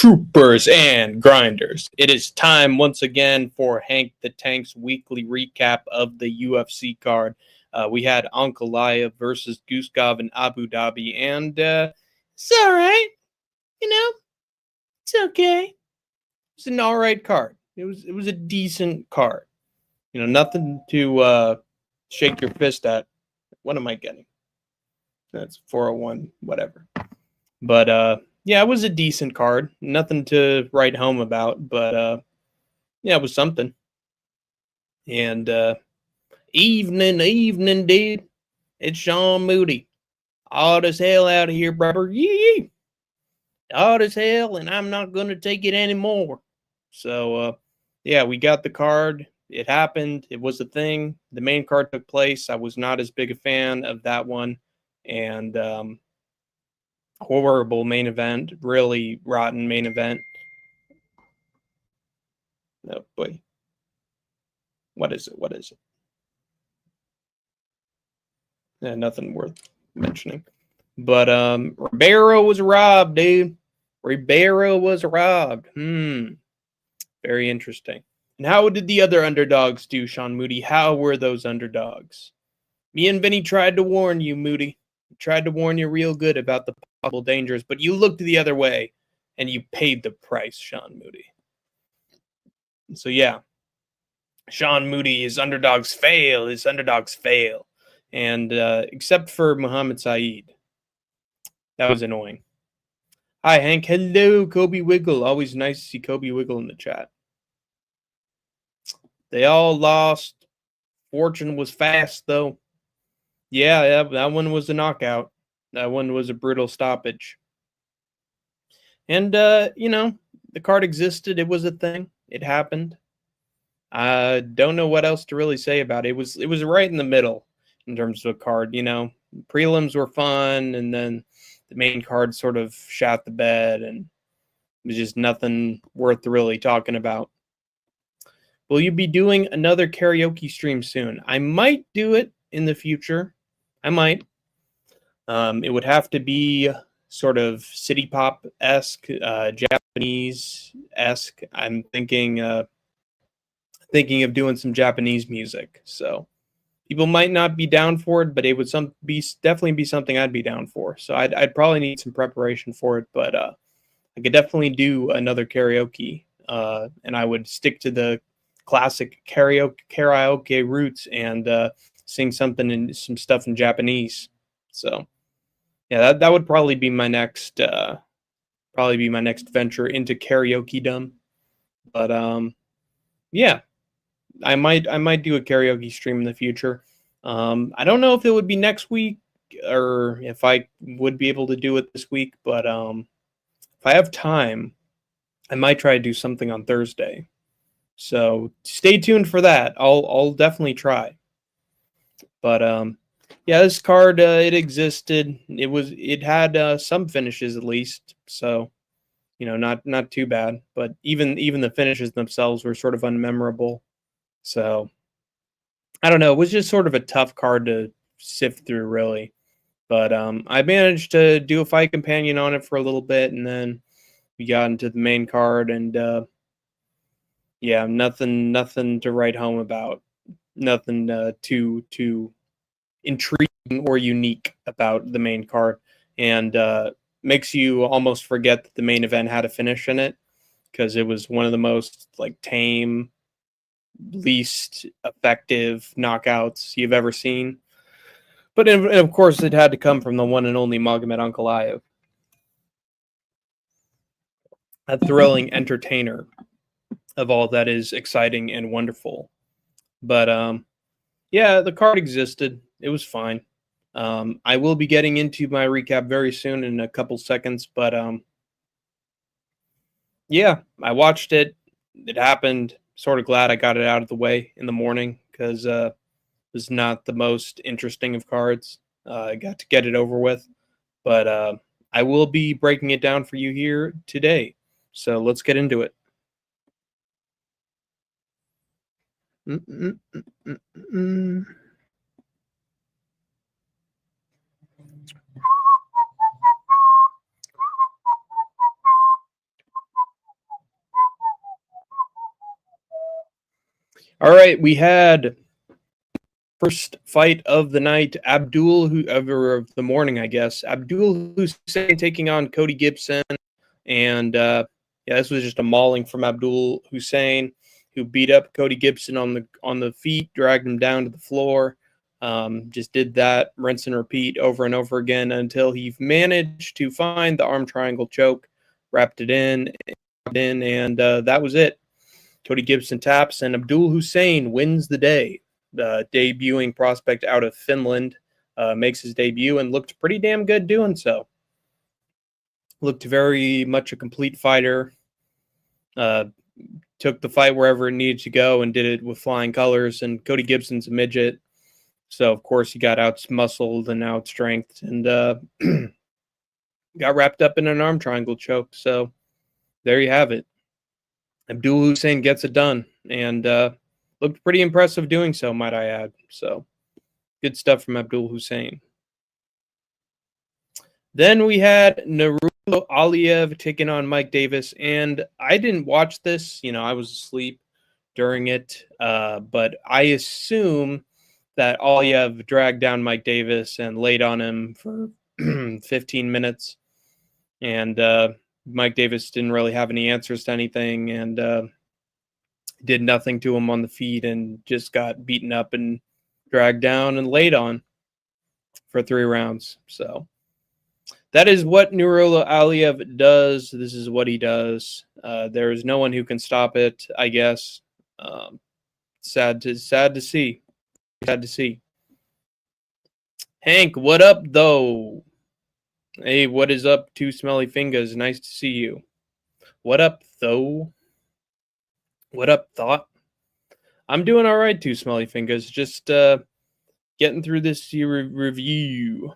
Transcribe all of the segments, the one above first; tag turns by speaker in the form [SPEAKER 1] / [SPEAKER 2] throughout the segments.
[SPEAKER 1] Troopers and grinders, it is time once again for Hank the Tank's weekly recap of the UFC card. We had Ankalaev versus Guskov in Abu Dhabi, and it's all right. You know, it's okay. It's an all right card. It was a decent card. Nothing to shake your fist at. What am I getting? That's 401, whatever. But yeah, it was a decent card. Nothing to write home about, but yeah, it was something. And evening, dude. It's Sean Moody. Odd as hell out of here, brother. Yee. Odd as hell, and I'm not gonna take it anymore. So yeah, we got the card. It happened. It was a thing. The main card took place. I was not as big a fan of that one, and horrible main event. Really rotten main event. Oh boy. What is it? Yeah, nothing worth mentioning. But Ribeiro was robbed, dude. Ribeiro was robbed. Very interesting. And how did the other underdogs do, Sean Moody? How were those underdogs? Me and Vinny tried to warn you, Moody. Tried to warn you real good about the possible dangers, but you looked the other way and you paid the price, Sean Moody. So yeah. Sean Moody, his underdogs fail. And except for Muhammad Saeed. That was annoying. Hi, Hank. Hello, Kobe Wiggle. Always nice to see Kobe Wiggle in the chat. They all lost. Fortune was fast, though. Yeah, that one was a knockout. That one was a brutal stoppage. And, the card existed. It was a thing. It happened. I don't know what else to really say about it. It was right in the middle in terms of a card. Prelims were fun, and then the main card sort of shot the bed, and it was just nothing worth really talking about. Will you be doing another karaoke stream soon? I might do it in the future. I might. It would have to be sort of city pop-esque, Japanese-esque. I'm thinking of doing some Japanese music. So people might not be down for it, but it would definitely be something I'd be down for. So I'd probably need some preparation for it, but I could definitely do another karaoke, and I would stick to the classic karaoke roots and sing some stuff in Japanese. So yeah, that would probably be my next venture into karaoke-dom. But yeah. I might do a karaoke stream in the future. I don't know if it would be next week or if I would be able to do it this week, but if I have time, I might try to do something on Thursday. So stay tuned for that. I'll definitely try. But yeah, this card it existed. It had some finishes at least. So not too bad. But even the finishes themselves were sort of unmemorable. So I don't know. It was just sort of a tough card to sift through, really. But I managed to do a fight companion on it for a little bit, and then we got into the main card, and yeah, nothing to write home about. Nothing too intriguing or unique about the main card, and makes you almost forget that the main event had a finish in it, because it was one of the most tame, least effective knockouts you've ever seen. But of course, it had to come from the one and only Magomed Ankalaev, a thrilling entertainer of all that is exciting and wonderful. But yeah, the card existed. It was fine. I will be getting into my recap very soon in a couple seconds, but yeah, I watched it. It happened. Sort of glad I got it out of the way in the morning, because it was not the most interesting of cards. I got to get it over with, but I will be breaking it down for you here today. So let's get into it. All right, we had first fight of the night, Abdul, of the morning, I guess. Abdul Hussein taking on Cody Gibson. And yeah, this was just a mauling from Abdul Hussein, who beat up Cody Gibson on the feet, dragged him down to the floor. Just did that, rinse and repeat over and over again until he managed to find the arm triangle choke, wrapped it in, and that was it. Cody Gibson taps, and Abdul Hussein wins the day. The debuting prospect out of Finland makes his debut and looked pretty damn good doing so. Looked very much a complete fighter. Took the fight wherever it needed to go and did it with flying colors. And Cody Gibson's a midget, so of course he got out-muscled and out-strengthed and got wrapped up in an arm triangle choke. So there you have it. Abdul Hussein gets it done and looked pretty impressive doing so, might I add. So good stuff from Abdul Hussein. Then we had Ankalaev taking on Mike Davis, and I didn't watch this. I was asleep during it, but I assume that Ankalaev dragged down Mike Davis and laid on him for 15 minutes, and Mike Davis didn't really have any answers to anything and did nothing to him on the feet and just got beaten up and dragged down and laid on for 3 rounds. So that is what Nurullo Ankalaev does. This is what he does. There is no one who can stop it, I guess. Sad to see. Sad to see. Hank, what up, though? Hey, what is up, Two Smelly Fingers? Nice to see you. What up, though? What up, Thought? I'm doing all right, Two Smelly Fingers. Just getting through this review.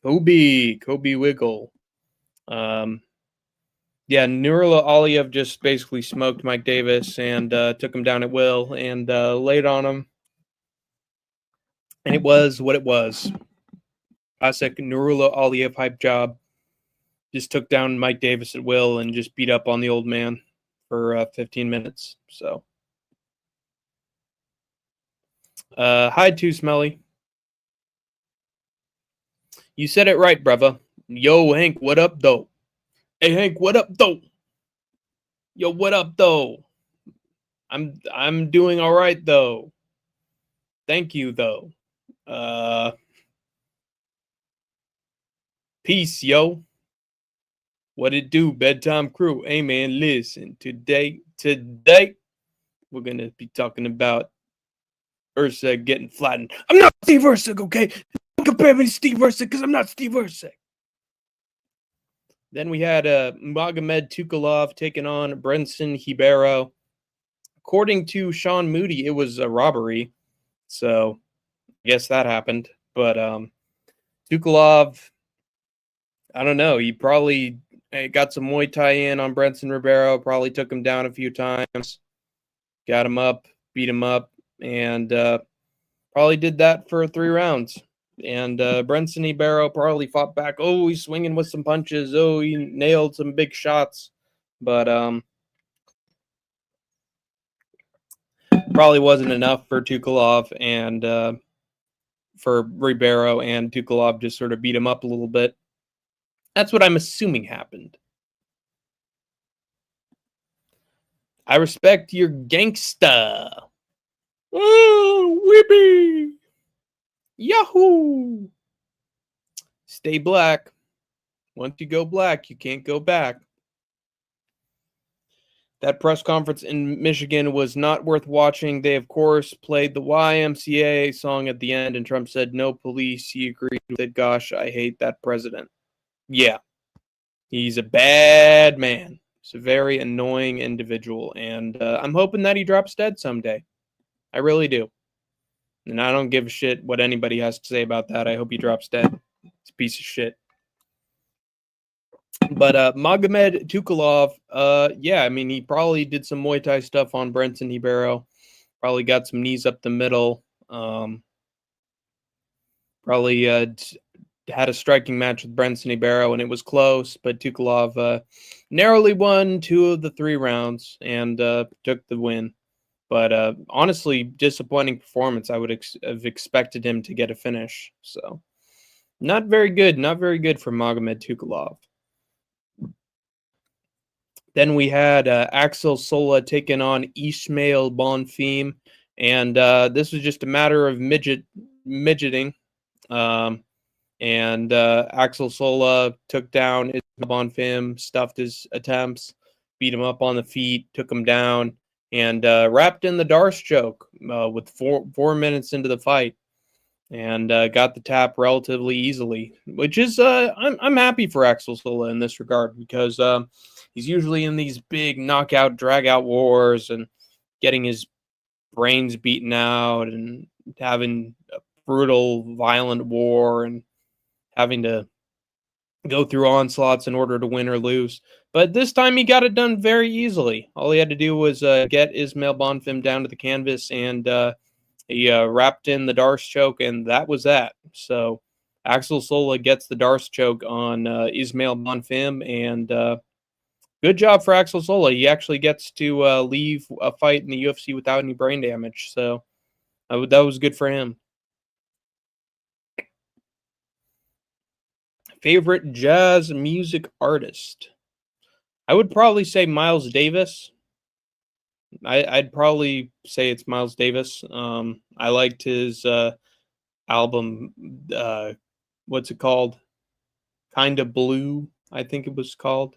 [SPEAKER 1] Kobe Wiggle. Yeah, Nurullo Ankalaev just basically smoked Mike Davis and took him down at will and laid on him. And it was what it was. Classic Nurullo Ankalaev hype job. Just took down Mike Davis at will and just beat up on the old man for 15 minutes. So, hi, Too Smelly. You said it right, brother. Yo, Hank, what up, though? Hey, Hank, what up, though? Yo, what up, though? I'm doing all right, though. Thank you, though. Peace, yo. What it do, bedtime crew? Hey, man, listen. Today, we're going to be talking about Erceg getting flattened. I'm not Steve Erceg, okay? Don't compare me to Steve Erceg because I'm not Steve Erceg. Then we had Magomed Tukalov taking on Brenson Ribeiro. According to Sean Moody, it was a robbery. So I guess that happened. But Tukalov, I don't know. He probably got some Muay Thai in on Brenson Ribeiro. Probably took him down a few times. Got him up, beat him up, and probably did that for 3 rounds. And Brenson Ribeiro probably fought back. Oh, he's swinging with some punches. Oh, he nailed some big shots. But probably wasn't enough for Tukalov and for Ribeiro, and Tukalov just sort of beat him up a little bit. That's what I'm assuming happened. I respect your gangsta. Oh, whippy. Yahoo! Stay black. Once you go black, you can't go back. That press conference in Michigan was not worth watching. They, of course, played the YMCA song at the end, and Trump said, no police. He agreed with it. Gosh, I hate that president. Yeah. He's a bad man. He's a very annoying individual, and I'm hoping that he drops dead someday. I really do. And I don't give a shit what anybody has to say about that. I hope he drops dead. It's a piece of shit. But Magomed Tukalov, yeah, I mean, he probably did some Muay Thai stuff on Brenson Ribeiro. Probably got some knees up the middle. Probably had a striking match with Brenson Ribeiro, and it was close. But Tukalov narrowly won 2 of the 3 rounds and took the win. But honestly, disappointing performance. I would have expected him to get a finish. So not very good. Not very good for Magomed Tukalov. Then we had Axel Sola taking on Ismail Bonfim, and this was just a matter of midgeting. And Axel Sola took down Ismail Bonfim, stuffed his attempts, beat him up on the feet, took him down, and wrapped in the Darce choke with 4 minutes into the fight, and got the tap relatively easily, which is I'm happy for Axel Sola in this regard, because he's usually in these big knockout drag out wars and getting his brains beaten out and having a brutal violent war and having to go through onslaughts in order to win or lose. But this time he got it done very easily. All he had to do was get Ismail Bonfim down to the canvas, and he wrapped in the Darce choke, and that was that. So Axel Sola gets the Darce choke on Ismail Bonfim, and good job for Axel Sola. He actually gets to leave a fight in the UFC without any brain damage. So that was good for him. Favorite jazz music artist? I would probably say Miles Davis. I'd probably say it's Miles Davis. I liked his album. What's it called? Kinda Blue, I think it was called.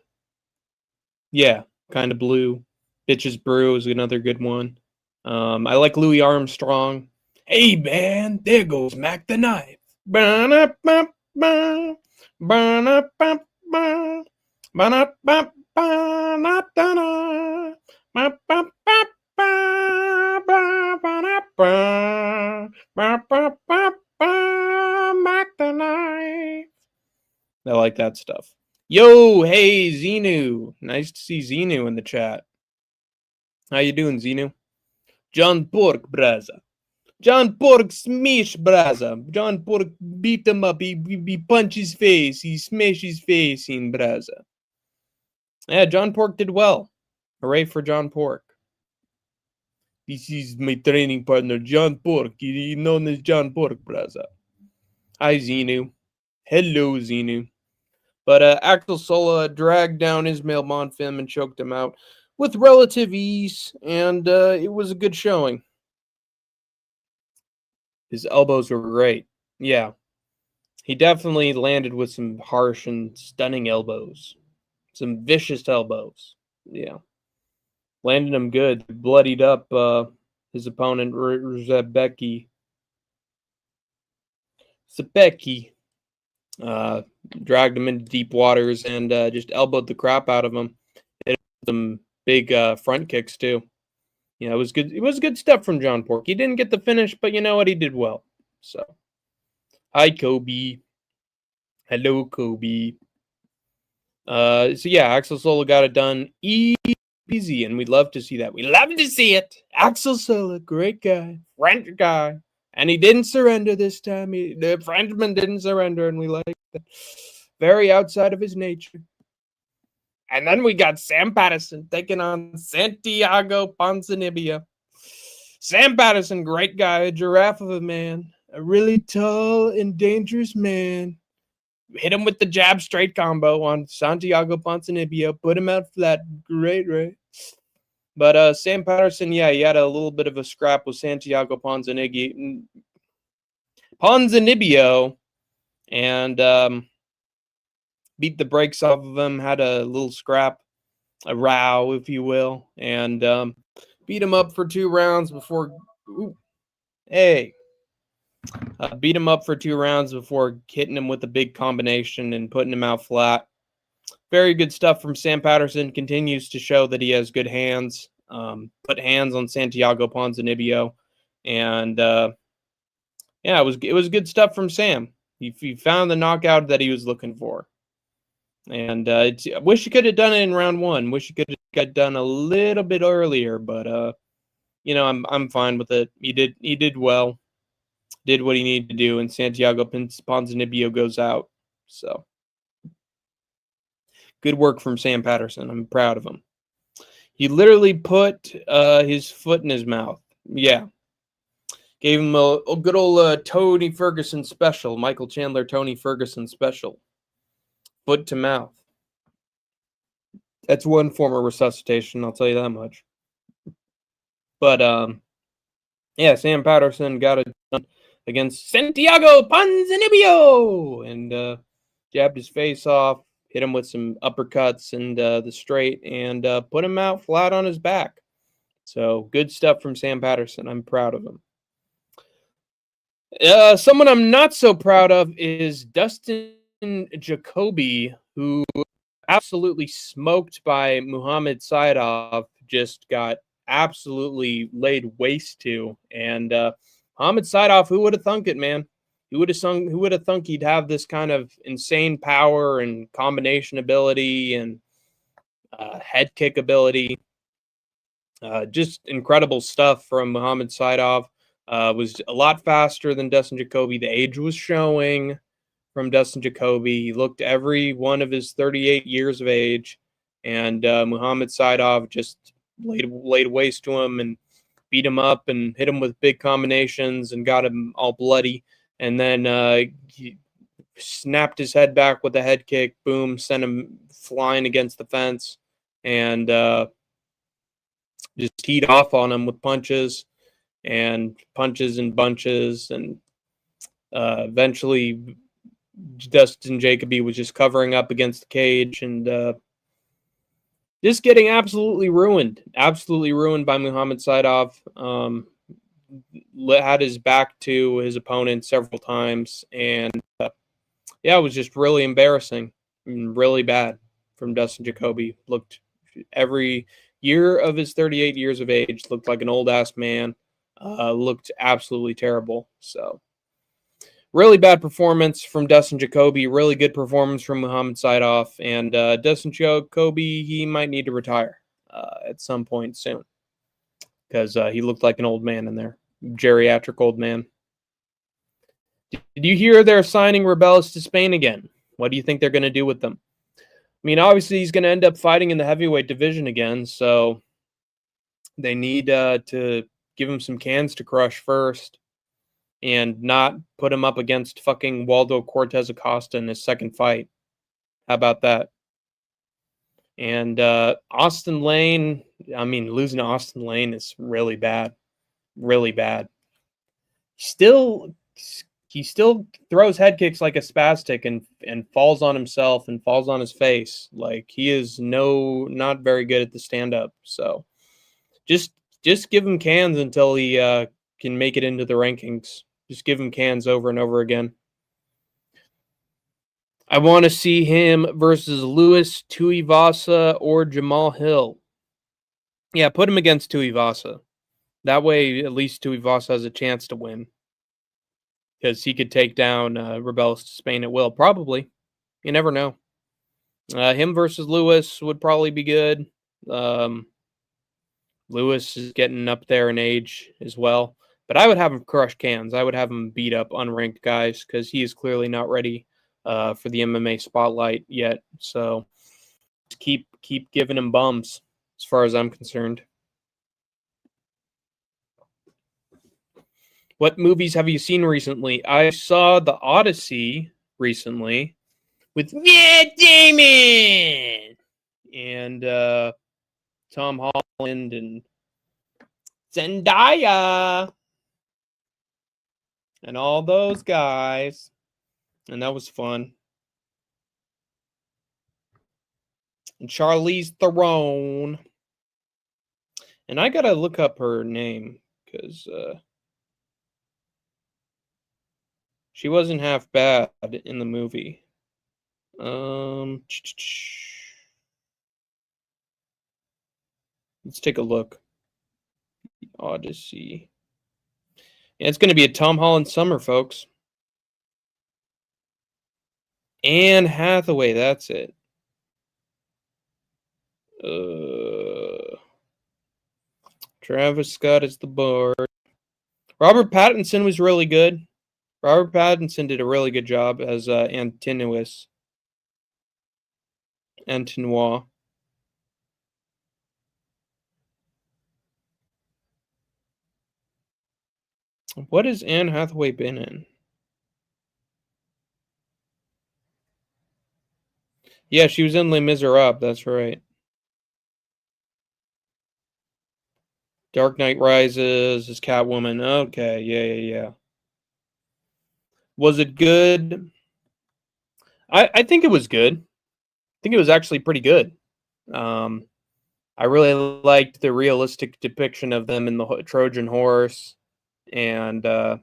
[SPEAKER 1] Yeah, Kinda Blue. Bitches Brew is another good one. I like Louis Armstrong. Hey man, there goes Mac the Knife. I like that stuff. Yo, hey, Xenu. Nice to see Xenu in the chat. How you doing, Xenu? John Pork, braza. John Pork smash, braza. John Pork beat him up. He punch his face. He smash his face in, braza. Yeah, John Pork did well. Hooray for John Pork. This is my training partner, John Pork. He's known as John Pork, braza. Hi, Xenu. Hello, Xenu. But Axel Sola dragged down Ismail Bonfim and choked him out with relative ease, and it was a good showing. His elbows were great. Yeah. He definitely landed with some harsh and stunning elbows. Some vicious elbows. Yeah. Landed him good. Bloodied up his opponent, Zabecki. Dragged him into deep waters and just elbowed the crap out of him. Hit some big front kicks too. Yeah, it was good. It was good stuff from John Pork. He didn't get the finish, but you know what? He did well. So, hi Kobe. Hello Kobe. So yeah, Axel Sola got it done easy, and we'd love to see that. We love to see it. Axel Sola, great guy, French guy. And he didn't surrender this time. The Frenchman didn't surrender, and we like that. Very outside of his nature. And then we got Sam Patterson taking on Santiago Ponzinibbio. Sam Patterson, great guy, a giraffe of a man. A really tall and dangerous man. Hit him with the jab straight combo on Santiago Ponzinibbio. Put him out flat. Great, right? But Sam Patterson, yeah, he had a little bit of a scrap with Santiago Ponzinibbio, and beat the brakes off of him, had a little scrap, a row, if you will, and beat him up for 2 rounds before... beat him up for 2 rounds before hitting him with a big combination and putting him out flat. Very good stuff from Sam Patterson. Continues to show that he has good hands. Put hands on Santiago Ponzinibbio, and yeah, it was good stuff from Sam. He found the knockout that he was looking for, and I wish he could have done it in round 1. Wish he could have got done a little bit earlier, but you know, I'm fine with it. He did well, did what he needed to do, and Santiago Ponzinibbio goes out. So. Good work from Sam Patterson. I'm proud of him. He literally put his foot in his mouth. Yeah. Gave him a good old Tony Ferguson special. Michael Chandler, Tony Ferguson special. Foot to mouth. That's one form of resuscitation, I'll tell you that much. But, yeah, Sam Patterson got it done against Santiago Ponzinibbio and jabbed his face off, hit him with some uppercuts and the straight, and put him out flat on his back. So good stuff from Sam Patterson. I'm proud of him. Someone I'm not so proud of is Dustin Jacoby, who absolutely smoked by Muhammad Saidov, just got absolutely laid waste to. And Muhammad Saidov, who would have thunk it, man? Who would have thunk he'd have this kind of insane power and combination ability and head kick ability? Just incredible stuff from Muhammad Saidov. Was a lot faster than Dustin Jacoby. The age was showing from Dustin Jacoby. He looked every one of his 38 years of age, and Muhammad Saidov just laid waste to him and beat him up and hit him with big combinations and got him all bloody. And then he snapped his head back with a head kick. Boom, sent him flying against the fence, and just teed off on him with punches and bunches. And eventually Dustin Jacoby was just covering up against the cage and just getting absolutely ruined by Muhammad Saidov. Had his back to his opponent several times, and yeah, it was just really embarrassing and really bad from Dustin Jacoby. Looked every year of his 38 years of age, looked like an old ass man. Looked absolutely terrible. So really bad performance from Dustin Jacoby. Really good performance from Muhammad Saidov. And Dustin Jacoby, he might need to retire at some point soon because he looked like an old man in there, geriatric old man. Did you hear they're signing Rebellis to Spain again? What do you think they're going to do with them? I mean, obviously he's going to end up fighting in the heavyweight division again, so they need to give him some cans to crush first and not put him up against fucking Waldo Cortez Acosta in his second fight. How about that? And Austin Lane, I mean, losing to Austin Lane is really bad. Really bad. He still throws head kicks like a spastic and falls on himself and falls on his face. Like, he is not very good at the stand-up. So just give him cans until he can make it into the rankings. Just give him cans over and over again. I want to see him versus Luis Tuivasa or Jamal Hill. Yeah, put him against Tuivasa. That way, at least Tuivasa has a chance to win. Because he could take down Rebellis to Spain at will. Probably. You never know. Him versus Luis would probably be good. Luis is getting up there in age as well. But I would have him crush cans. I would have him beat up unranked guys because he is clearly not ready for the MMA spotlight yet. So keep giving him bums as far as I'm concerned. What movies have you seen recently? I saw The Odyssey recently with Matt Damon and Tom Holland and Zendaya and all those guys. And that was fun. And Charlize Theron. And I gotta look up her name because she wasn't half bad in the movie. Let's take a look. Odyssey. Yeah, it's going to be a Tom Holland summer, folks. Anne Hathaway, that's it. Travis Scott is the board. Robert Pattinson was really good. Robert Pattinson did a really good job as Antinous. Antinois. What has Anne Hathaway been in? Yeah, she was in Les Miserables. That's right. Dark Knight Rises is Catwoman. Okay, yeah. Was it good? I think it was good. I think it was actually pretty good. Um, I really liked the realistic depiction of them in the Trojan horse, and the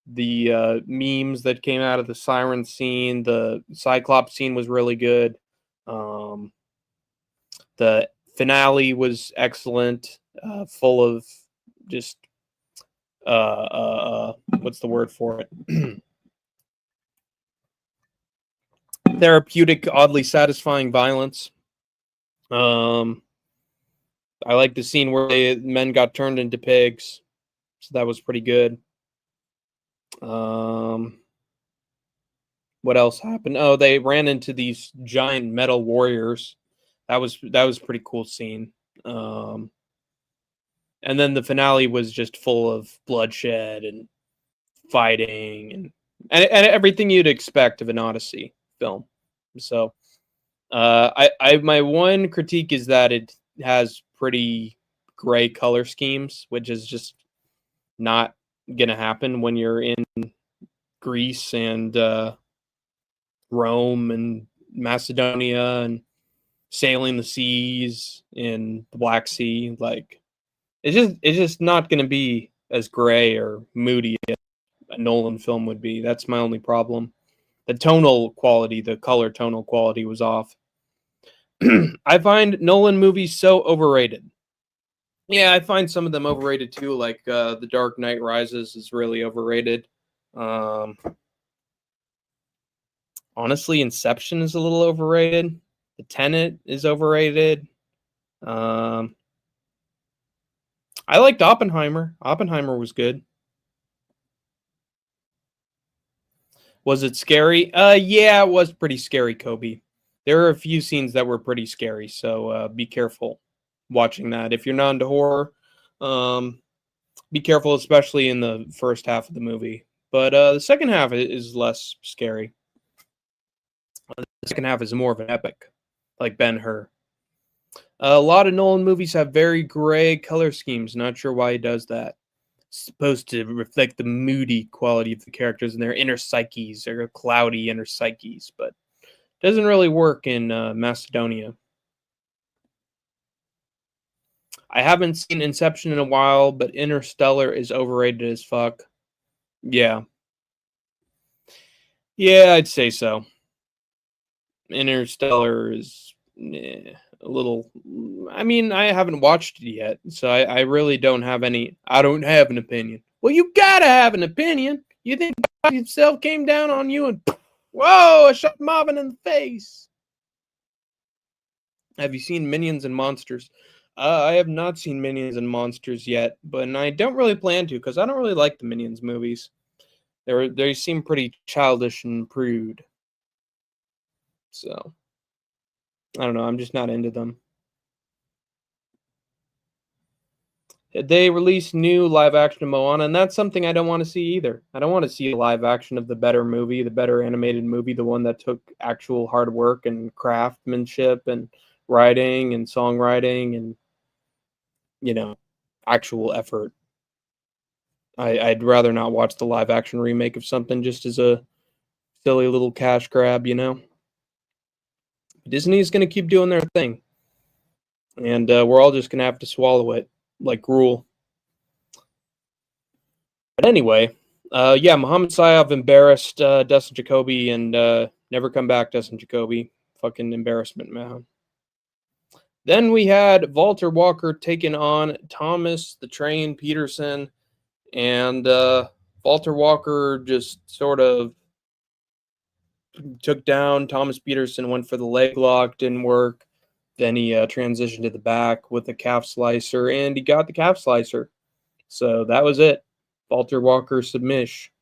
[SPEAKER 1] memes that came out of the siren scene. The Cyclops scene was really good. Um, the finale was excellent, full of just what's the word for it? Therapeutic, oddly satisfying violence. Um, I like the scene where men got turned into pigs, so that was pretty good. Um, what else happened? Oh, they ran into these giant metal warriors. That was a pretty cool scene. Um, and then the finale was just full of bloodshed and fighting and everything you'd expect of an Odyssey film. So, I my one critique is that it has pretty gray color schemes, which is just not gonna happen when you're in Greece and Rome and Macedonia and sailing the seas in the Black Sea. Like it's just not going to be as gray or moody as a Nolan film would be. That's my only problem. The tonal quality, the color tonal quality was off. I find Nolan movies so overrated. Yeah, I find some of them overrated too. Like The Dark Knight Rises is really overrated. Um, Honestly, Inception is a little overrated. The Tenet is overrated. Um, I liked Oppenheimer. Oppenheimer was good. Was it scary? Yeah, it was pretty scary, Kobe. There are a few scenes that were pretty scary, so be careful watching that. If you're not into horror, um, be careful, especially in the first half of the movie. But the second half is less scary. The second half is more of an epic, like Ben-Hur. A lot of Nolan movies have very gray color schemes. Not sure why he does that. It's supposed to reflect the moody quality of the characters and their inner psyches, or cloudy inner psyches, but doesn't really work in Macedonia. I haven't seen Inception in a while, but Interstellar is overrated as fuck. Yeah. Yeah, I'd say so. Interstellar is a little. I mean, I haven't watched it yet, so I really don't have any. I don't have an opinion. Well, you gotta have an opinion. You think God himself came down on you and whoa, I shot Marvin in the face. Have you seen Minions and Monsters? I have not seen Minions and Monsters yet, but I don't really plan to because I don't really like the Minions movies. They seem pretty childish and prude. So I don't know. I'm just not into them. They released new live action of Moana, and that's something I don't want to see either. I don't want to see a live action of the better movie, the better animated movie, the one that took actual hard work and craftsmanship and writing and songwriting and you know actual effort. I'd rather not watch the live action remake of something just as a silly little cash grab. Disney's going to keep doing their thing, and we're all just going to have to swallow it like gruel. But anyway, yeah, Mohamed Sayyaf embarrassed Dustin Jacoby and never come back, Dustin Jacoby. Fucking embarrassment, man. Then we had Valter Walker taking on Thomas the Train Peterson, and Valter Walker just sort of took down Thomas Peterson, went for the leg lock, didn't work. Then he transitioned to the back with a calf slicer, and he got the calf slicer. So that was it. Valter Walker submission.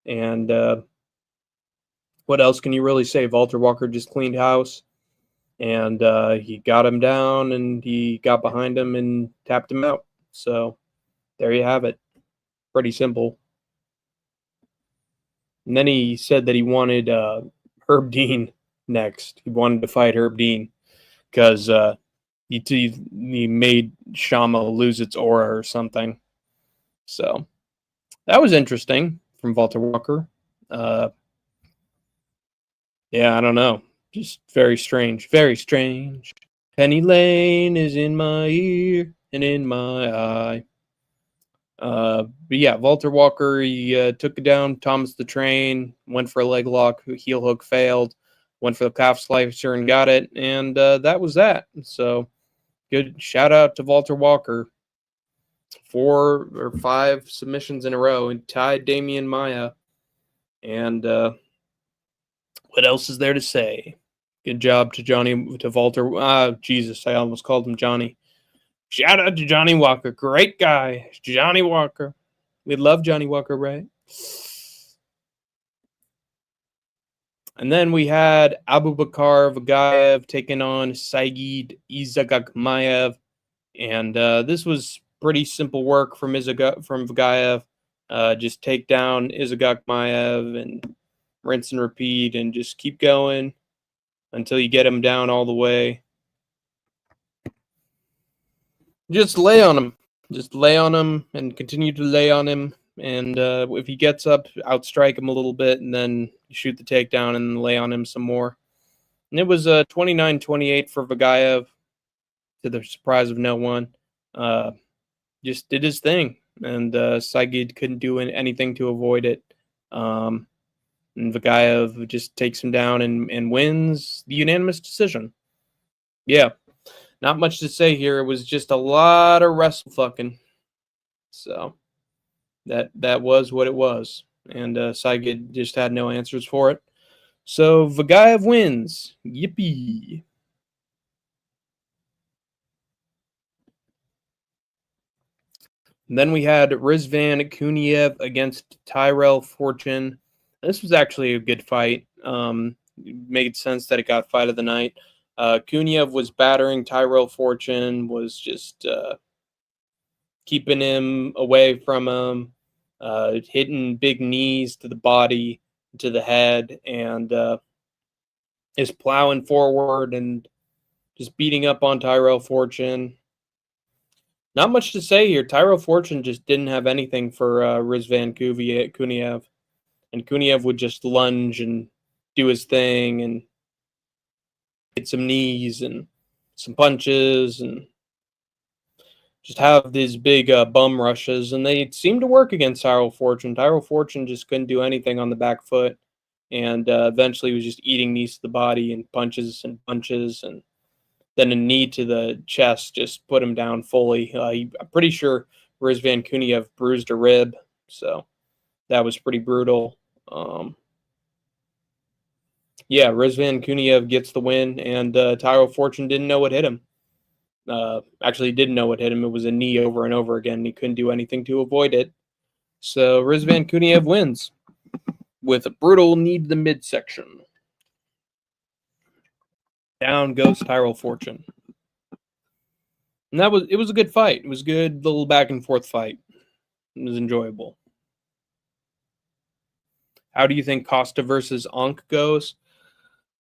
[SPEAKER 1] And what else can you really say? Valter Walker just cleaned house, and he got him down, and he got behind him and tapped him out. So there you have it. Pretty simple. And then he said that he wanted Herb Dean next. He wanted to fight Herb Dean because he made Shama lose its aura or something. So that was interesting from Valter Walker. Yeah, I don't know. Just very strange. Very strange. Penny Lane is in my ear and in my eye. But yeah, Valter Walker, he took it down. Thomas the Train went for a leg lock. Heel hook failed. Went for the calf slicer and got it. And that was that. So good shout out to Valter Walker. 4 or 5 submissions in a row and tied Damian Maia. And what else is there to say? Good job to Valter. Jesus, I almost called him Johnny. Shout out to Johnny Walker. Great guy. Johnny Walker. We love Johnny Walker, right? And then we had Abubakar Vagayev taking on Saigid Izagakmaev. And this was pretty simple work from Vagayev. Just take down Izagakmaev and rinse and repeat and just keep going until you get him down all the way. Just lay on him. Just lay on him and continue to lay on him. And if he gets up, outstrike him a little bit and then shoot the takedown and lay on him some more. And it was 29-28 for Vagayev, to the surprise of no one. Just did his thing. And Saigid couldn't do anything to avoid it. And Vagayev just takes him down and wins the unanimous decision. Yeah. Not much to say here. It was just a lot of wrestle fucking. So that was what it was. And Saigid just had no answers for it. So Vagayev wins. Yippee. And then we had Rizvan Kuniev against Tyrell Fortune. This was actually a good fight. It made sense that it got fight of the night. Kuniev was battering Tyrell Fortune, was just keeping him away from him, hitting big knees to the body, to the head, and is plowing forward and just beating up on Tyrell Fortune. Not much to say here. Tyrell Fortune just didn't have anything for Rizvan Kuniev. And Kuniev would just lunge and do his thing and hit some knees and some punches and just have these big bum rushes. And they seemed to work against Tyrell Fortune. Tyrell Fortune just couldn't do anything on the back foot. And eventually was just eating knees to the body and punches. And then a knee to the chest just put him down fully. I'm pretty sure Rizvan Kuniev bruised a rib. So that was pretty brutal. Yeah, Rizvan Kuniev gets the win, and Tyrell Fortune didn't know what hit him. Actually, he didn't know what hit him. It was a knee over and over again. He couldn't do anything to avoid it. So Rizvan Kuniev wins with a brutal knee to the midsection. Down goes Tyrell Fortune. And it was a good fight. It was a good little back and forth fight. It was enjoyable. How do you think Costa versus Ankh goes?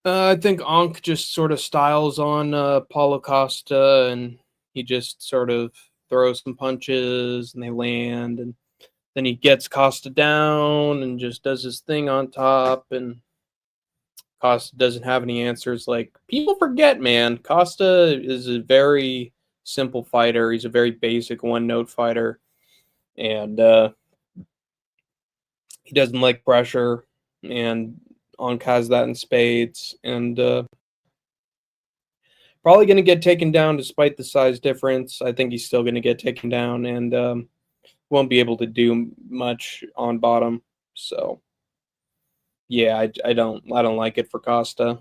[SPEAKER 1] I think Ankh just sort of styles on Paulo Costa, and he just sort of throws some punches, and they land, and then he gets Costa down and just does his thing on top, and Costa doesn't have any answers. Like, people forget, man, Costa is a very simple fighter. He's a very basic one-note fighter, and he doesn't like pressure, and Ankh has that in spades, and probably going to get taken down despite the size difference. I think he's still going to get taken down, and won't be able to do much on bottom. So, yeah, I don't like it for Costa.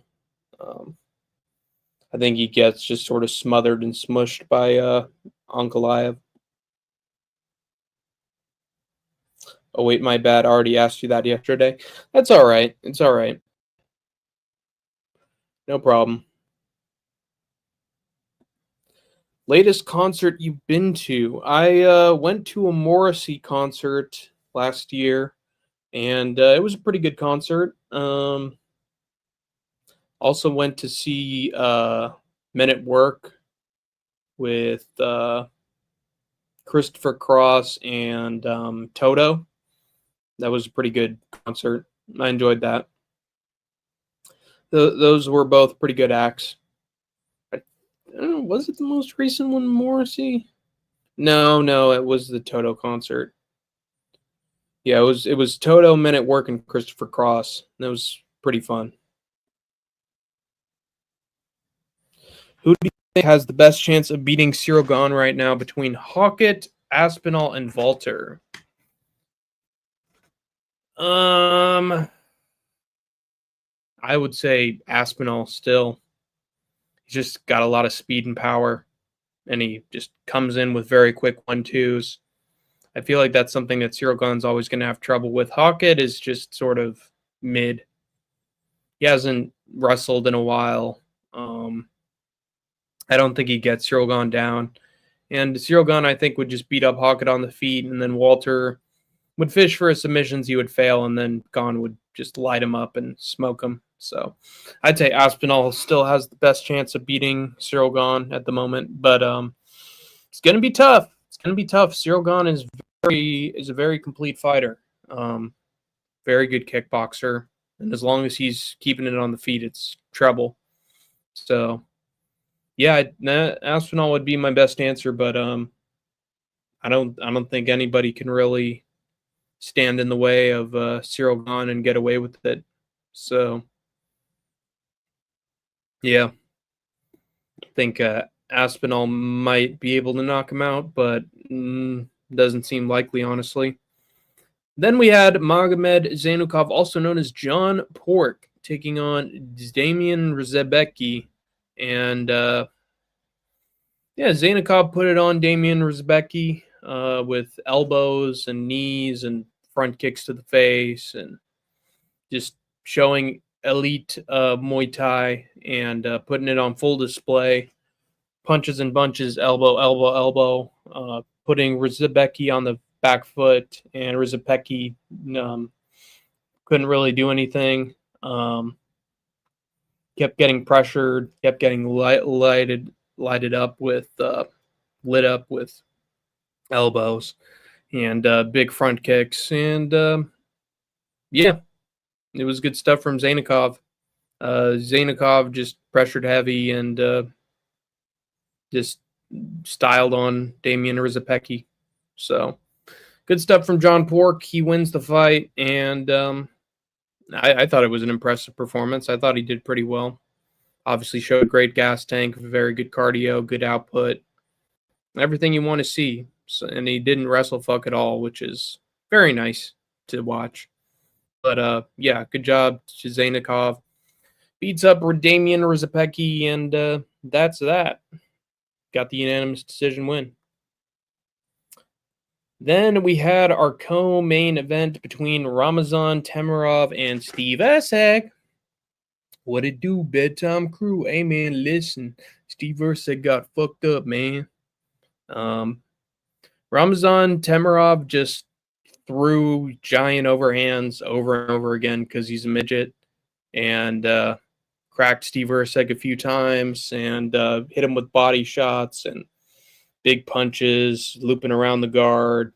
[SPEAKER 1] I think he gets just sort of smothered and smushed by Ankalaev. Oh, wait, my bad. I already asked you that yesterday. That's all right. It's all right. No problem. Latest concert you've been to? I went to a Morrissey concert last year, and it was a pretty good concert. Also went to see Men at Work with Christopher Cross and Toto. That was a pretty good concert. I enjoyed that. Those were both pretty good acts. I don't know, was it the most recent one, Morrissey? No, it was the Toto concert. Yeah, it was Toto, Men at Work, and Christopher Cross. That was pretty fun. Who do you think has the best chance of beating Cyril Gahn right now between Hawkett, Aspinall, and Valter? I would say Aspinall still. He's just got a lot of speed and power, and he just comes in with very quick 1-2s. I feel like that's something that Cyril Gahn's always going to have trouble with. Hawkett is just sort of mid. He hasn't wrestled in a while. I don't think he gets Cyril Gahn down. And Cyril Gahn, I think, would just beat up Hawkett on the feet, and then Walter would fish for his submissions. He would fail, and then Gahn would just light him up and smoke him. So I'd say Aspinall still has the best chance of beating Cyril Gahn at the moment, but it's going to be tough. It's going to be tough. Cyril Gahn is a very complete fighter, very good kickboxer, and as long as he's keeping it on the feet, it's trouble. So yeah, Aspinall would be my best answer, but I don't think anybody can really stand in the way of Cyril Gahn and get away with it. So yeah, I think Aspinall might be able to knock him out, but doesn't seem likely, honestly. Then we had Magomed Zanukov, also known as John Pork, taking on Damian Rzebecki. And Zanukov put it on Damian Rzebecki with elbows and knees and front kicks to the face, and just showing elite Muay Thai and putting it on full display. Punches and bunches, elbow, putting Rzebecki on the back foot, and Rzebecki couldn't really do anything. Kept getting pressured, kept getting lit up with elbows and big front kicks, and it was good stuff from Zanukov. Zanukov just pressured heavy and just styled on Damian Rzebecki. So good stuff from John Pork. He wins the fight, and I thought it was an impressive performance. I thought he did pretty well. Obviously showed a great gas tank, very good cardio, good output, everything you want to see. So, and he didn't wrestle fuck at all, which is very nice to watch. But good job to Zanukov. Beats up Damian Rzebecki, and that's that. Got the unanimous decision win. Then we had our co-main event between Ramazan Temirov and Steve Erceg. What it do, bedtime crew? Hey, man, listen. Steve Erceg got fucked up, man. Ramazan Temirov just threw giant overhands over and over again because he's a midget, and cracked Steve Erceg a few times and hit him with body shots and big punches, looping around the guard,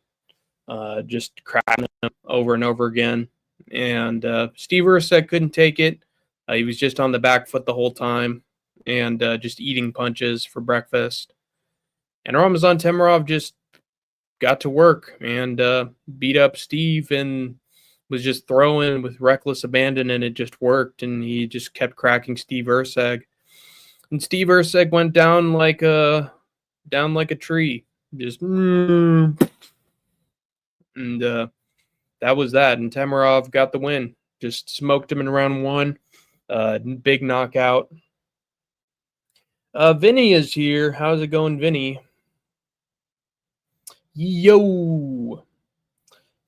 [SPEAKER 1] just cracking him over and over again. And Steve Erceg couldn't take it. He was just on the back foot the whole time and just eating punches for breakfast. And Ramazan Temirov just got to work and beat up Steve and was just throwing with reckless abandon, and it just worked. And he just kept cracking Steve Erceg. And Steve Erceg went down like a tree. Just and that was that. And Temirov got the win. Just smoked him in round one. Big knockout. Vinny is here. How's it going, Vinny? Yo!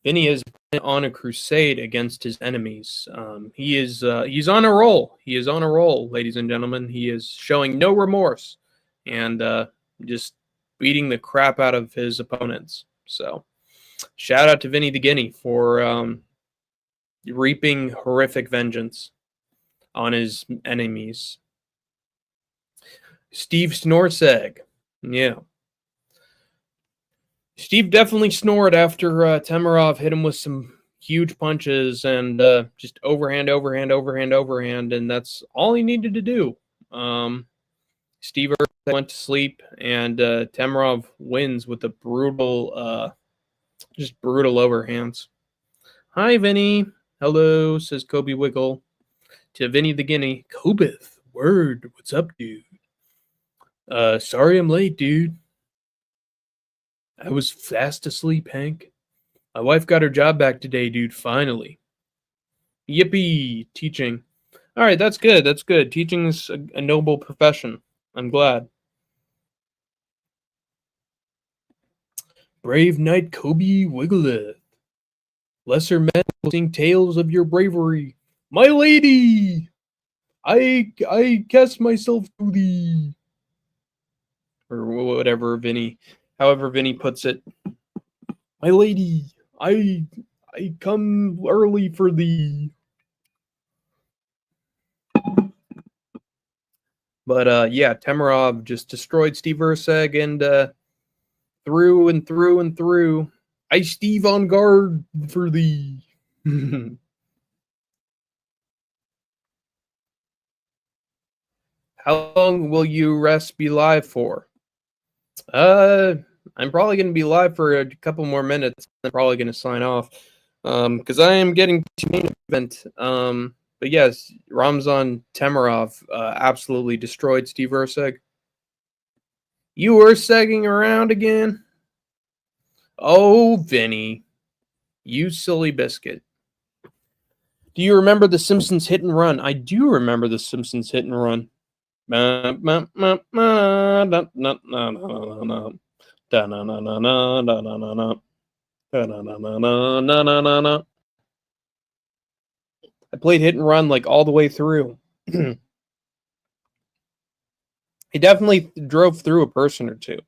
[SPEAKER 1] Vinny has been on a crusade against his enemies. He's on a roll. He is on a roll, ladies and gentlemen. He is showing no remorse. And just beating the crap out of his opponents. So shout out to Vinny the Guinea for reaping horrific vengeance on his enemies. Steve Snorseg. Yeah. Steve definitely snored after Temerov hit him with some huge punches and just overhand, and that's all he needed to do. Steve went to sleep, and Temerov wins with a brutal, just brutal overhands. Hi, Vinny. Hello, says Kobe Wiggle to Vinny the Guinea. Kobeth, word, what's up, dude? Sorry I'm late, dude. I was fast asleep, Hank. My wife got her job back today, dude, finally. Yippee, teaching. All right, that's good. That's good. Teaching is a noble profession. I'm glad. Brave knight Kobe Wiggleth. Lesser men will sing tales of your bravery. My lady! I cast myself to thee. Or whatever however Vinny puts it. My lady, I come early for thee. But yeah, Temerov just destroyed Steve Erceg and through and through and through. I Steve on guard for thee. How long will you rest be live for? I'm probably going to be live for a couple more minutes. I'm probably going to sign off because I am getting to main event. But yes, Ramzan Temerov absolutely destroyed Steve Erceg. You Ercegging around again? Oh, Vinny, you silly biscuit. Do you remember The Simpsons Hit and Run? I do remember The Simpsons Hit and Run. I played Hit and Run like all the way through. He definitely drove through a person or two.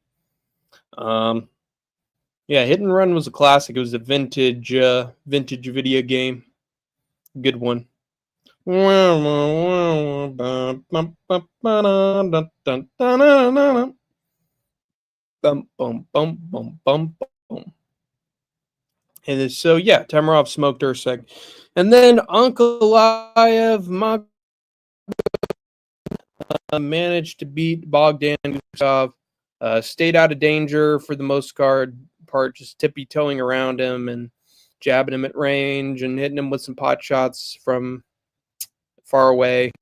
[SPEAKER 1] Yeah, Hit and Run was a classic. It was a vintage video game. Good one. And so yeah, Temerov smoked Erceg. And then Ankalaev managed to beat Bogdan Guskov. Stayed out of danger for the most part, just tippy-toeing around him and jabbing him at range and hitting him with some pot shots from far away.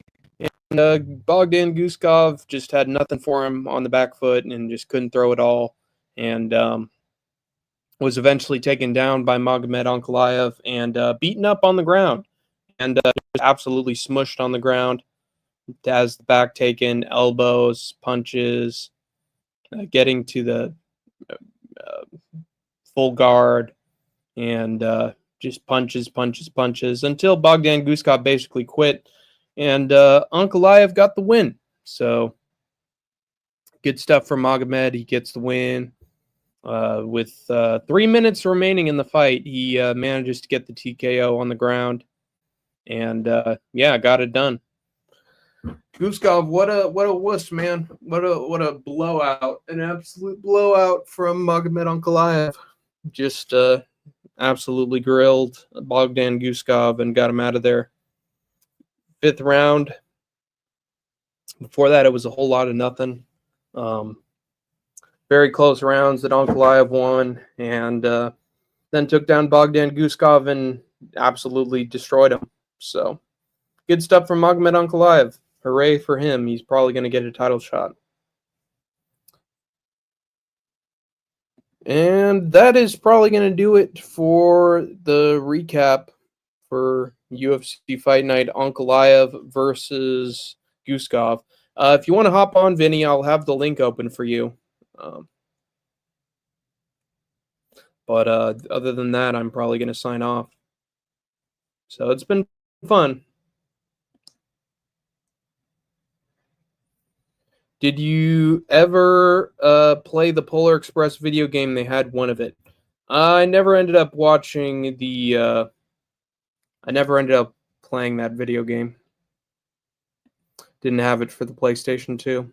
[SPEAKER 1] And Bogdan Guskov just had nothing for him on the back foot and just couldn't throw it all. And was eventually taken down by Magomed Ankalaev and beaten up on the ground. And absolutely smushed on the ground. Has the back taken, elbows, punches, getting to the full guard, and just punches until Bogdan Guskov basically quit, and Ankalaev got the win. So good stuff from Magomed. He gets the win. With 3 minutes remaining in the fight, he manages to get the TKO on the ground, and yeah, got it done. Guskov, what a wuss, man! What a blowout! An absolute blowout from Magomed Ankalaev. Just absolutely grilled Bogdan Guskov and got him out of there. 5th round. Before that, it was a whole lot of nothing. Very close rounds that Ankalaev won, and then took down Bogdan Guskov and absolutely destroyed him. So good stuff from Magomed Ankalaev. Hooray for him. He's probably going to get a title shot. And that is probably going to do it for the recap for UFC Fight Night Ankalaev versus Guskov. If you want to hop on, Vinny, I'll have the link open for you. But other than that, I'm probably going to sign off. So it's been fun. Did you ever play the Polar Express video game? They had one of it. I never ended up watching the. I never ended up playing that video game. Didn't have it for the PlayStation 2.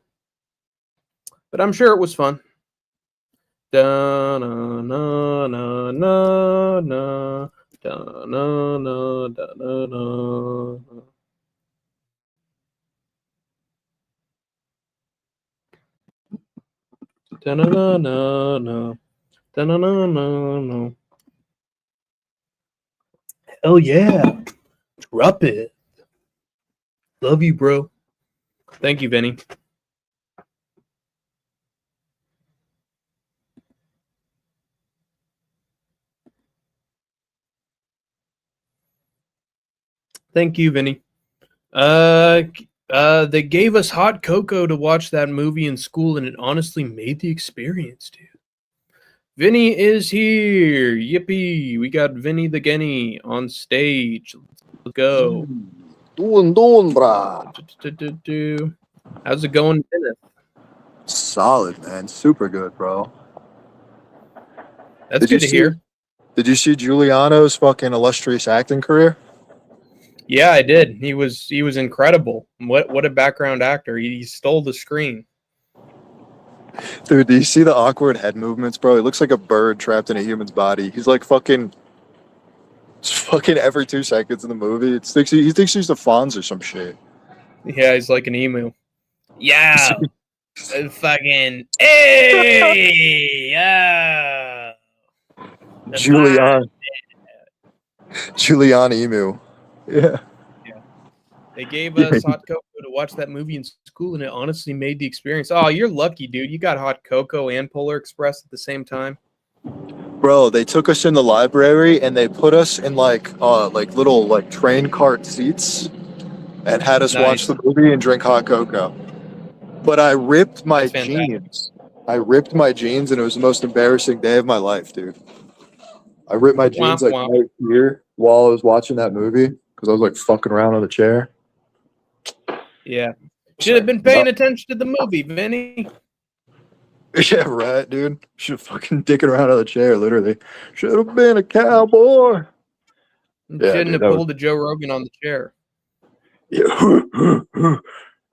[SPEAKER 1] But I'm sure it was fun. Da na na na na na da na na da na na. Da na na na na da na na na na. Hell yeah! Drop it. Love you, bro. Thank you, Vinny. Thank you, Vinny. They gave us hot cocoa to watch that movie in school, and it honestly made the experience, dude. Vinny is here. Yippee. We got Vinny the Genny on stage. Let's go.
[SPEAKER 2] Doing, brah.
[SPEAKER 1] How's it going, Kenneth?
[SPEAKER 2] Solid, man. Super good, bro.
[SPEAKER 1] That's good to hear.
[SPEAKER 2] Did you see Giuliano's fucking illustrious acting career?
[SPEAKER 1] Yeah, I did. He was incredible. What a background actor. He stole the screen.
[SPEAKER 2] Dude, do you see the awkward head movements, bro? He looks like a bird trapped in a human's body. He's like fucking every 2 seconds in the movie. He thinks he's the Fonz or some shit.
[SPEAKER 1] Yeah, he's like an emu. Yeah. Fucking hey, yeah.
[SPEAKER 2] Giuliani emu. Yeah.
[SPEAKER 1] They gave us hot cocoa to watch that movie in school, and it honestly made the experience. Oh, you're lucky, dude. You got hot cocoa and Polar Express at the same time.
[SPEAKER 2] Bro, they took us in the library and they put us in like little like train cart seats and had us watch the movie and drink hot cocoa. But I ripped my jeans. I ripped my jeans, and it was the most embarrassing day of my life, dude. I ripped my jeans right here while I was watching that movie because I was like fucking around on the chair.
[SPEAKER 1] Yeah. Should have been paying attention to the movie, Vinny.
[SPEAKER 2] Yeah, right, dude. Should have fucking dicking around on the chair, literally. Should have been a cowboy.
[SPEAKER 1] Shouldn't have pulled a Joe Rogan on the chair.
[SPEAKER 2] Yeah.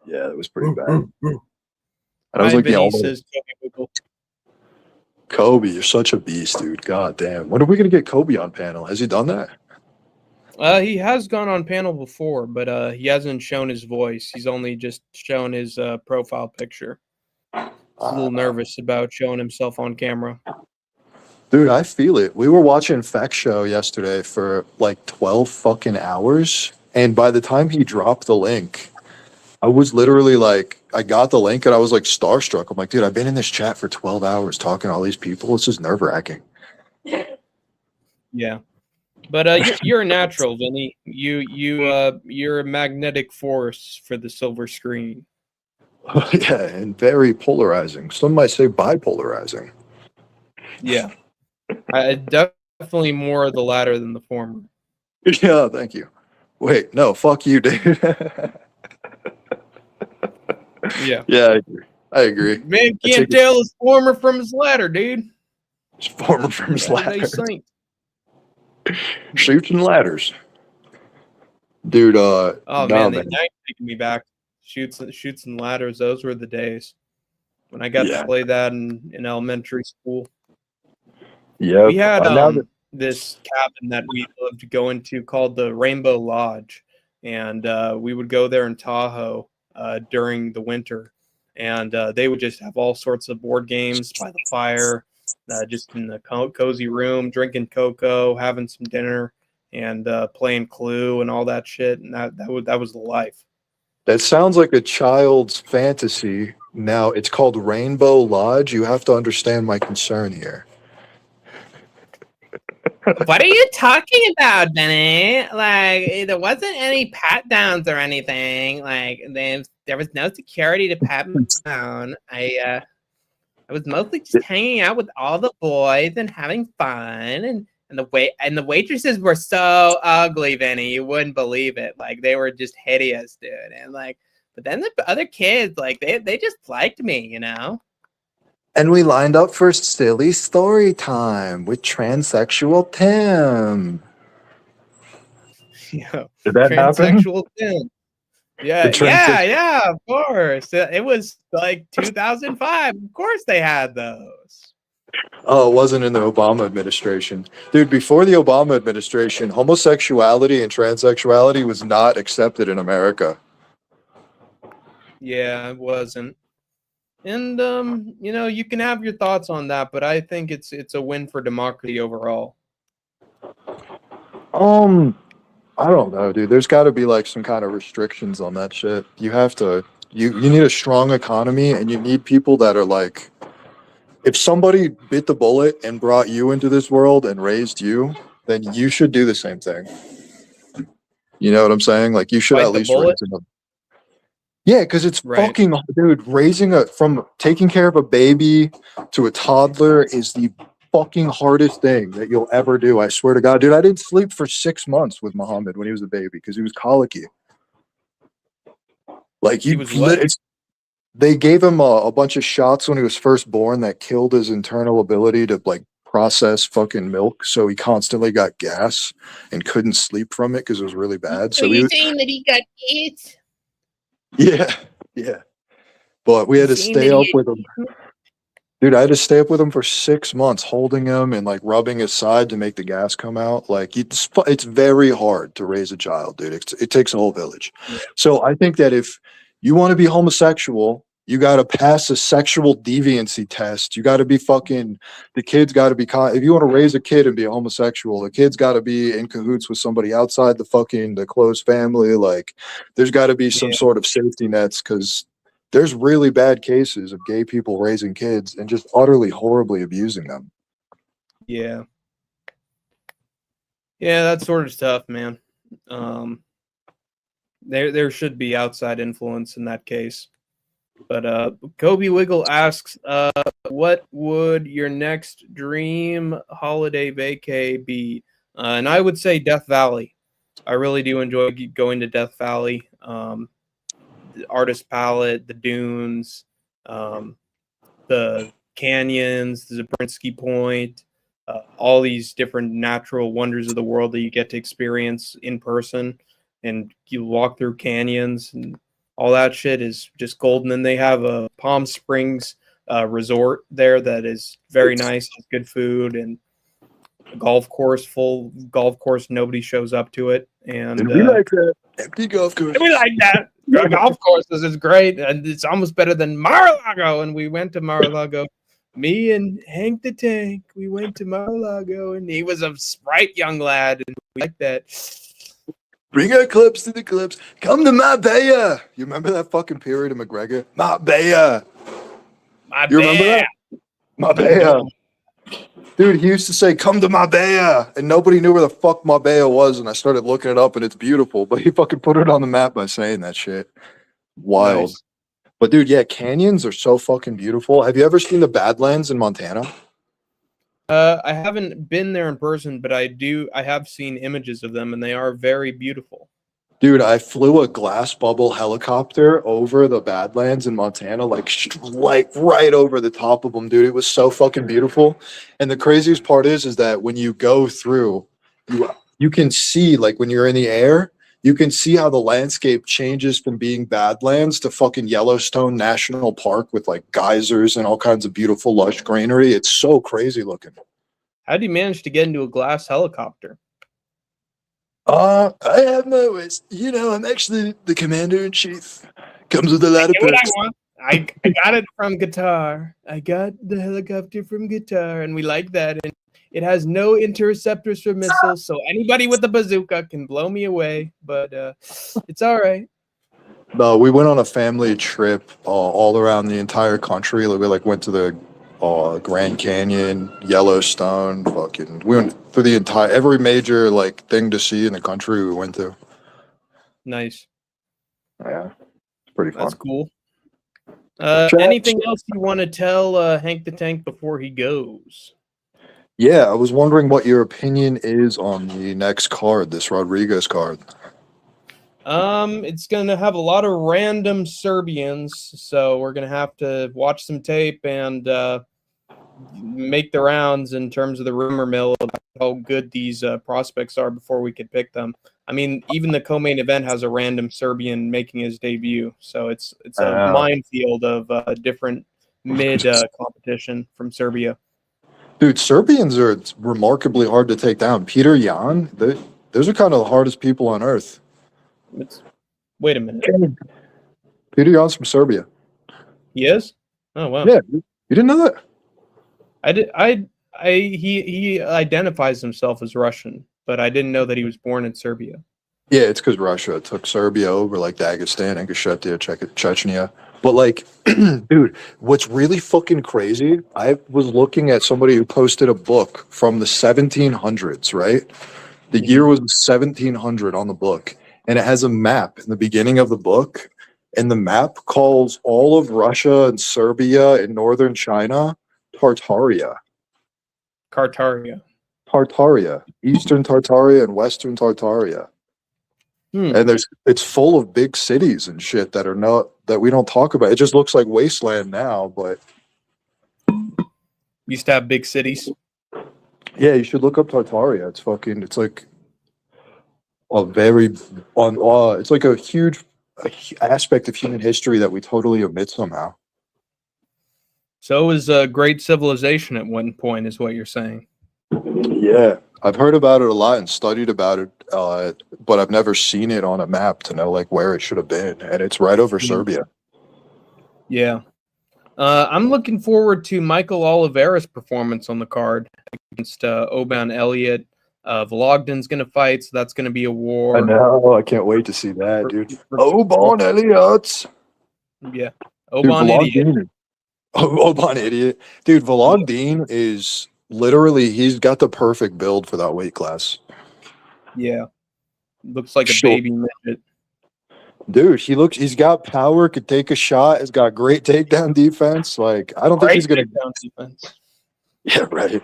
[SPEAKER 2] Yeah, that was pretty bad. And I was like,
[SPEAKER 1] Vinny says
[SPEAKER 2] Kobe, you're such a beast, dude. God damn. When are we going to get Kobe on panel? Has he done that?
[SPEAKER 1] He has gone on panel before, but he hasn't shown his voice. He's only just shown his profile picture. He's a little nervous about showing himself on camera.
[SPEAKER 2] Dude, I feel it. We were watching Fact Show yesterday for like 12 fucking hours. And by the time he dropped the link, I was literally like, I got the link and I was like starstruck. I'm like, dude, I've been in this chat for 12 hours talking to all these people. It's just nerve-wracking.
[SPEAKER 1] Yeah. But you're a natural, Vinny. You're a magnetic force for the silver screen.
[SPEAKER 2] Yeah, and very polarizing. Some might say bipolarizing.
[SPEAKER 1] Yeah. Definitely more of the latter than the former.
[SPEAKER 2] Yeah, thank you. Wait, no, fuck you, dude.
[SPEAKER 1] Yeah.
[SPEAKER 2] Yeah, I agree.
[SPEAKER 1] Man can't tell his former from his latter, dude.
[SPEAKER 2] His former from his latter. Shoots and ladders. Dude,
[SPEAKER 1] oh man, now you're taking me back. Shoots and ladders, those were the days when I got to play that in elementary school.
[SPEAKER 2] Yeah.
[SPEAKER 1] We had this cabin that we loved to go into called the Rainbow Lodge, and we would go there in Tahoe during the winter, and they would just have all sorts of board games by the fire, just in the cozy room, drinking cocoa, having some dinner, and playing Clue and all that shit, and that was the life.
[SPEAKER 2] That sounds like a child's fantasy. Now, it's called Rainbow Lodge. You have to understand my concern here.
[SPEAKER 1] What are you talking about, Benny? Like, there wasn't any pat downs or anything. Like, there was no security to pat me down. I was mostly just hanging out with all the boys and having fun. And the waitresses were so ugly, Benny. You wouldn't believe it. Like, they were just hideous, dude. And like, But then the other kids, like they just liked me, you know.
[SPEAKER 2] And we lined up for silly story time with transsexual Tim.
[SPEAKER 1] Yeah,
[SPEAKER 2] Did that happen?
[SPEAKER 1] transsexual Tim.
[SPEAKER 2] The
[SPEAKER 1] Yeah, of course. It was like 2005. Of course they had those.
[SPEAKER 2] Oh, it wasn't in the Obama administration. Dude, before the Obama administration, homosexuality and transsexuality was not accepted in America.
[SPEAKER 1] Yeah, it wasn't. And you know, you can have your thoughts on that, but I think it's a win for democracy overall.
[SPEAKER 2] I don't know, dude. There's got to be like some kind of restrictions on that shit. You have to you need a strong economy and you need people that are like if somebody bit the bullet and brought you into this world and raised you, then you should do the same thing. You know what I'm saying? Like you should
[SPEAKER 1] Bite
[SPEAKER 2] at
[SPEAKER 1] the
[SPEAKER 2] least
[SPEAKER 1] bullet,
[SPEAKER 2] raise them. Yeah, because it's
[SPEAKER 1] right?
[SPEAKER 2] fucking dude, raising a from taking care of a baby to a toddler is the fucking hardest thing that you'll ever do. I swear to God, dude, I didn't sleep for 6 months with Muhammad when he was a baby because he was colicky. Like
[SPEAKER 1] He
[SPEAKER 2] you,
[SPEAKER 1] was what?
[SPEAKER 2] they gave him a bunch of shots when he was first born that killed his internal ability to like process fucking milk. So he constantly got gas and couldn't sleep from it because it was really bad.
[SPEAKER 1] So
[SPEAKER 2] So he
[SPEAKER 1] you're
[SPEAKER 2] was,
[SPEAKER 1] saying that he got AIDS?
[SPEAKER 2] yeah, yeah. But we
[SPEAKER 1] You
[SPEAKER 2] had to
[SPEAKER 1] saying that
[SPEAKER 2] stay up
[SPEAKER 1] he
[SPEAKER 2] with him. Dude, I had to stay up with him for 6 months, holding him and like rubbing his side to make the gas come out. Like it's very hard to raise a child, dude. It takes a whole village.
[SPEAKER 1] Yeah.
[SPEAKER 2] So I think that if you want to be homosexual, you got to pass a sexual deviancy test. You got to be fucking, the kid's got to be, if you want to raise a kid and be a homosexual, the kid's got to be in cahoots with somebody outside the close family. Like there's got to be some
[SPEAKER 1] Yeah.
[SPEAKER 2] sort of safety nets because there's really bad cases of gay people raising kids and just utterly horribly abusing them.
[SPEAKER 1] Yeah. Yeah, that's sort of tough, man. There should be outside influence in that case. But Kobe Wiggle asks, what would your next dream holiday vacay be? And I would say Death Valley. I really do enjoy going to Death Valley. The artist palette, the dunes, the canyons, the Zabrinsky Point, all these different natural wonders of the world that you get to experience in person. And you walk through canyons and all that shit is just golden. And they have a Palm Springs resort there that is very nice, good food, and a full golf course. Nobody shows up to it. And
[SPEAKER 2] we like that empty golf course.
[SPEAKER 1] we like that. Golf courses is great, and it's almost better than Mar-a-Lago. And we went to Mar-a-Lago. Me and Hank the Tank, we went to Mar-a-Lago, and he was a bright young lad, and we like that.
[SPEAKER 2] Bring our clubs to the clubs. Come to Marbella. You remember that fucking period of McGregor? Marbella. You remember that? Marbella. Dude, he used to say, come to Marbella. And nobody knew where the fuck Marbella was. And I started looking it up and it's beautiful. But he fucking put it on the map by saying that shit. Wild. Nice. But dude, yeah, canyons are so fucking beautiful. Have you ever seen the Badlands in Montana?
[SPEAKER 1] I haven't been there in person, but I have seen images of them and they are very beautiful.
[SPEAKER 2] Dude, I flew a glass bubble helicopter over the Badlands in Montana, like right over the top of them, dude. It was so fucking beautiful. And the craziest part is that when you go through, you can see, like when you're in the air, you can see how the landscape changes from being Badlands to fucking Yellowstone National Park with like geysers and all kinds of beautiful lush greenery. It's so crazy looking.
[SPEAKER 1] How do you manage to get into a glass helicopter?
[SPEAKER 2] I have my ways. You know, I'm actually the commander-in-chief. Comes with a lot of perks.
[SPEAKER 1] I got it from Qatar. I got the helicopter from Qatar, and we like that. And it has no interceptors for missiles, so anybody with a bazooka can blow me away. But it's all right.
[SPEAKER 2] No, we went on a family trip all around the entire country. We went to the Grand Canyon, Yellowstone, we went through every major thing to see in the country we went to.
[SPEAKER 1] Nice.
[SPEAKER 2] Yeah, it's pretty fun.
[SPEAKER 1] That's cool. Anything else you want to tell Hank the Tank before he goes?
[SPEAKER 2] Yeah, I was wondering what your opinion is on the next card, this Rodriguez card.
[SPEAKER 1] It's gonna have a lot of random Serbians, so we're gonna have to watch some tape and make the rounds in terms of the rumor mill about how good these prospects are before we could pick them. I mean, even the co-main event has a random Serbian making his debut, so it's a minefield of different mid competition from Serbia.
[SPEAKER 2] Dude, Serbians are remarkably hard to take down. Peter Yan, those are kind of the hardest people on earth.
[SPEAKER 1] Wait a minute.
[SPEAKER 2] Peter Yan's from Serbia.
[SPEAKER 1] He is? Oh wow.
[SPEAKER 2] Yeah, you didn't know that?
[SPEAKER 1] He identifies himself as Russian, but I didn't know that he was born in Serbia.
[SPEAKER 2] Yeah, it's because Russia took Serbia over, like Dagestan, Ingushetia, Chechnya. But like, dude, what's really fucking crazy? I was looking at somebody who posted a book from the 1700s, right? The year was 1700 on the book, and it has a map in the beginning of the book, and the map calls all of Russia and Serbia and northern China Tartaria. Tartaria, Eastern Tartaria and Western Tartaria. And it's full of big cities and shit that we don't talk about. It just looks like wasteland now, but
[SPEAKER 1] used to have big cities.
[SPEAKER 2] Yeah, you should look up Tartaria. It's like a it's like a huge aspect of human history that we totally omit somehow.
[SPEAKER 1] So is a great civilization at one point, is what you're saying.
[SPEAKER 2] Yeah, I've heard about it a lot and studied about it, but I've never seen it on a map to know like where it should have been, and it's right over Serbia.
[SPEAKER 1] Yeah, I'm looking forward to Michael Oliveira's performance on the card against Oban Elliott. Vologdan's going to fight, so that's going to be a war.
[SPEAKER 2] I know. I can't wait to see that, dude. Oban Elliott.
[SPEAKER 1] Yeah, Oban Idiot.
[SPEAKER 2] Oban Idiot. Dude, Vologdan is literally, he's got the perfect build for that weight class.
[SPEAKER 1] Yeah. Looks like a baby midget.
[SPEAKER 2] Dude, he's got power, could take a shot, has got great takedown defense. Like, I don't think he's going to.
[SPEAKER 1] Takedown defense.
[SPEAKER 2] Yeah, right.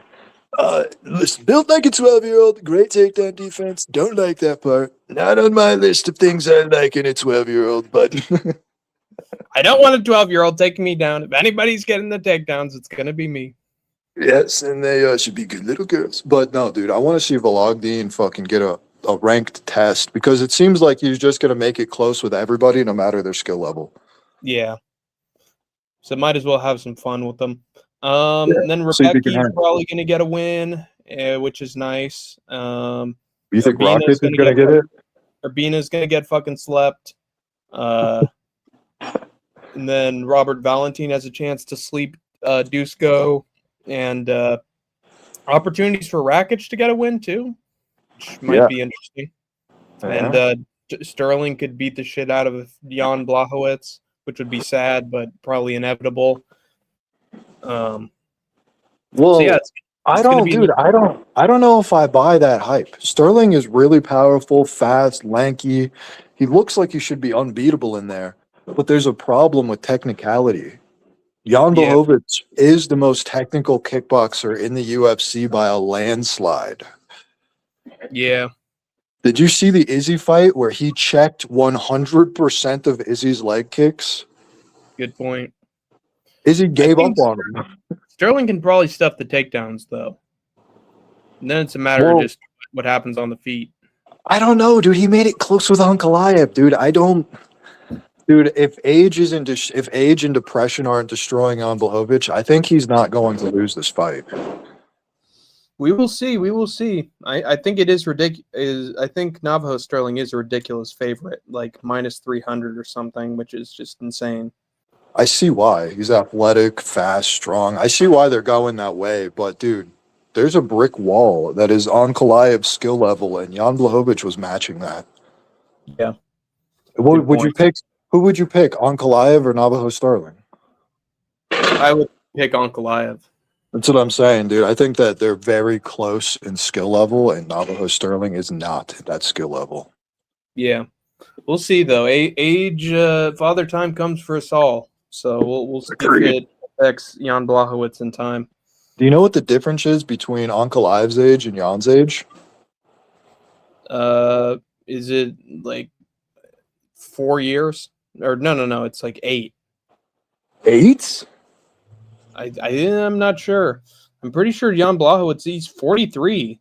[SPEAKER 2] Listen, built like a 12-year-old, great takedown defense. Don't like that part. Not on my list of things I like in a 12-year-old, but.
[SPEAKER 1] I don't want a 12-year-old taking me down. If anybody's getting the takedowns, it's going to be me.
[SPEAKER 2] Yes, and they should be good little girls. But no, dude, I want to see Vologdan fucking get a ranked test because it seems like he's just going to make it close with everybody no matter their skill level.
[SPEAKER 1] Yeah. So might as well have some fun with them. And then Rebecca's probably going to get a win, which is nice.
[SPEAKER 2] You think Rockets is going to get it?
[SPEAKER 1] Urbina's going to get fucking slept. And then Robert Valentin has a chance to sleep Dusko. And opportunities for Rakic to get a win, too, which might be interesting. Yeah. And Sterling could beat the shit out of Jan Blachowicz, which would be sad, but probably inevitable.
[SPEAKER 2] Well, so yeah, I don't know if I buy that hype. Sterling is really powerful, fast, lanky. He looks like he should be unbeatable in there, but there's a problem with technicality. Jan Blachowicz is the most technical kickboxer in the UFC by a landslide.
[SPEAKER 1] Yeah.
[SPEAKER 2] Did you see the Izzy fight where he checked 100% of Izzy's leg kicks?
[SPEAKER 1] Good point.
[SPEAKER 2] Izzy gave up on him.
[SPEAKER 1] Sterling can probably stuff the takedowns, though. And then it's a matter of just what happens on the feet.
[SPEAKER 2] I don't know, dude. He made it close with Ankalaev, dude. Dude, if age and depression aren't destroying Jan Blachowicz, I think he's not going to lose this fight.
[SPEAKER 1] We will see. We will see. I think it is ridiculous. I think Navajo Sterling is a ridiculous favorite, like minus 300 or something, which is just insane.
[SPEAKER 2] I see why. He's athletic, fast, strong. I see why they're going that way. But, dude, there's a brick wall that is Ankalaev's skill level, and Jan Blachowicz was matching that.
[SPEAKER 1] Yeah.
[SPEAKER 2] Would you pick? Who would you pick, Ankalaev or Navajo Sterling?
[SPEAKER 1] I would pick Ankalaev.
[SPEAKER 2] That's what I'm saying, dude. I think that they're very close in skill level, and Navajo Sterling is not at that skill level.
[SPEAKER 1] Yeah. We'll see, though. Age, Father Time comes for us all. So we'll see if it affects Jan Blachowicz in time.
[SPEAKER 2] Do you know what the difference is between Ankalaev's age and Jan's age?
[SPEAKER 1] Is it like 4 years. Or no, it's like 8.
[SPEAKER 2] 8?
[SPEAKER 1] I'm not sure. I'm pretty sure Jan Blachowicz, he's 43.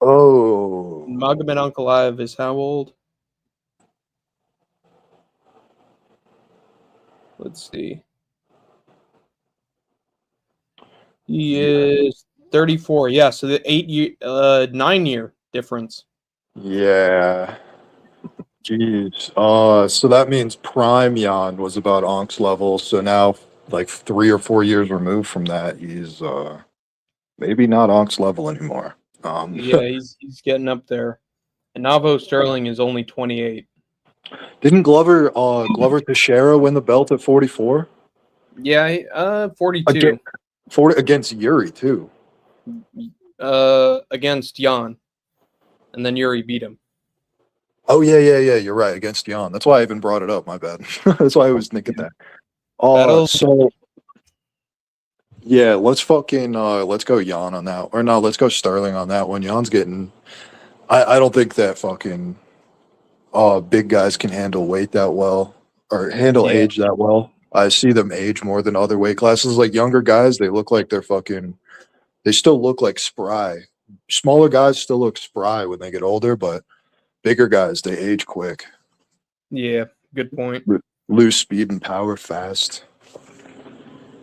[SPEAKER 2] Oh.
[SPEAKER 1] Magomed Ankalaev is how old? Let's see. He is 34. Yeah, so the 9-year difference.
[SPEAKER 2] Yeah. Jeez. So that means prime Jan was about Onk's level. So now, like 3 or 4 years removed from that, he's maybe not Onk's level anymore.
[SPEAKER 1] Yeah, he's getting up there. And Navo Sterling is only 28.
[SPEAKER 2] Didn't Glover Teixeira win the belt at 44?
[SPEAKER 1] Yeah, 42.
[SPEAKER 2] 40 against Yuri too.
[SPEAKER 1] Against Jan. And then Yuri beat him.
[SPEAKER 2] Oh yeah. You're right, against Jan. That's why I even brought it up. My bad. That's why I was thinking that. So yeah, let's go Jan on that. Or no, let's go Sterling on that one. Jan's getting. I don't think that fucking big guys can handle weight that well or handle age that well. I see them age more than other weight classes. Like younger guys, they look like they still look like spry. Smaller guys still look spry when they get older, but bigger guys, they age quick.
[SPEAKER 1] Yeah, good point.
[SPEAKER 2] Lose speed and power fast.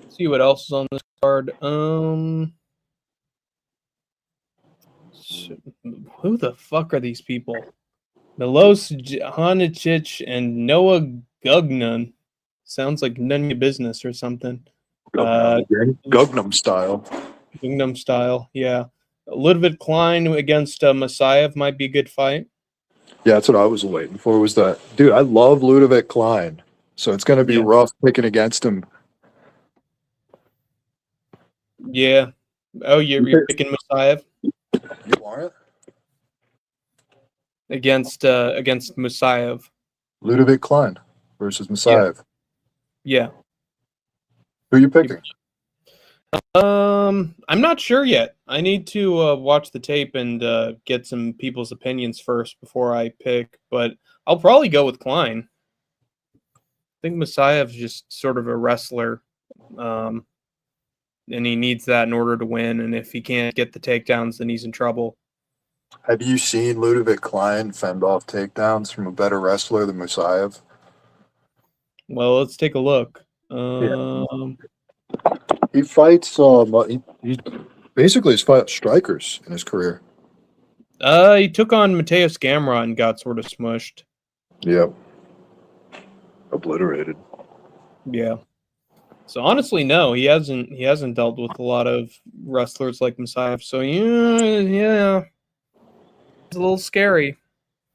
[SPEAKER 1] Let's see what else is on this card. Who the fuck are these people? Milos Hanicic and Noah Gugnan. Sounds like none of your business or something.
[SPEAKER 2] Gugnum style.
[SPEAKER 1] Gangnam Style, yeah. Ludwig Klein against Masayev might be a good fight.
[SPEAKER 2] Yeah, that's what I was waiting for. Was that dude? I love Ludovic Klein, so it's going to be rough picking against him.
[SPEAKER 1] Yeah. Oh, you're picking Masayev?
[SPEAKER 2] You are it?
[SPEAKER 1] Against Masayev.
[SPEAKER 2] Ludovic Klein versus Masayev.
[SPEAKER 1] Yeah.
[SPEAKER 2] Who are you picking?
[SPEAKER 1] I'm not sure yet. I need to watch the tape and get some people's opinions first before I pick, but I'll probably go with Klein. I think Masayev's just sort of a wrestler, and he needs that in order to win, and if he can't get the takedowns, then he's in trouble.
[SPEAKER 2] Have you seen Ludovic Klein fend off takedowns from a better wrestler than Masayev?
[SPEAKER 1] Well, let's take a look.
[SPEAKER 2] He fights. He basically has fought strikers in his career.
[SPEAKER 1] He took on Mateus Gamrot and got sort of smushed.
[SPEAKER 2] Yep. Obliterated.
[SPEAKER 1] Yeah. So honestly, no, he hasn't dealt with a lot of wrestlers like Masayev. So yeah, it's a little scary.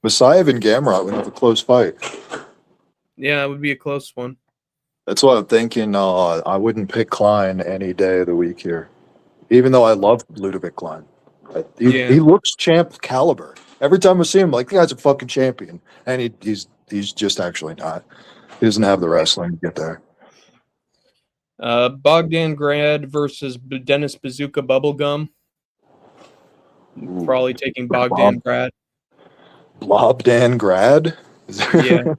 [SPEAKER 2] Masayev and Gamrot would have a close fight.
[SPEAKER 1] Yeah, it would be a close one.
[SPEAKER 2] That's what I'm thinking. I wouldn't pick Klein any day of the week here, even though I love Ludovic Klein. He looks champ caliber. Every time I see him, like, the guy's a fucking champion, and he's just actually not. He doesn't have the wrestling to get there.
[SPEAKER 1] Bogdan Grad versus Dennis Bazooka Bubblegum. Probably taking Bogdan Grad.
[SPEAKER 2] Blobdan Grad?
[SPEAKER 1] Yeah.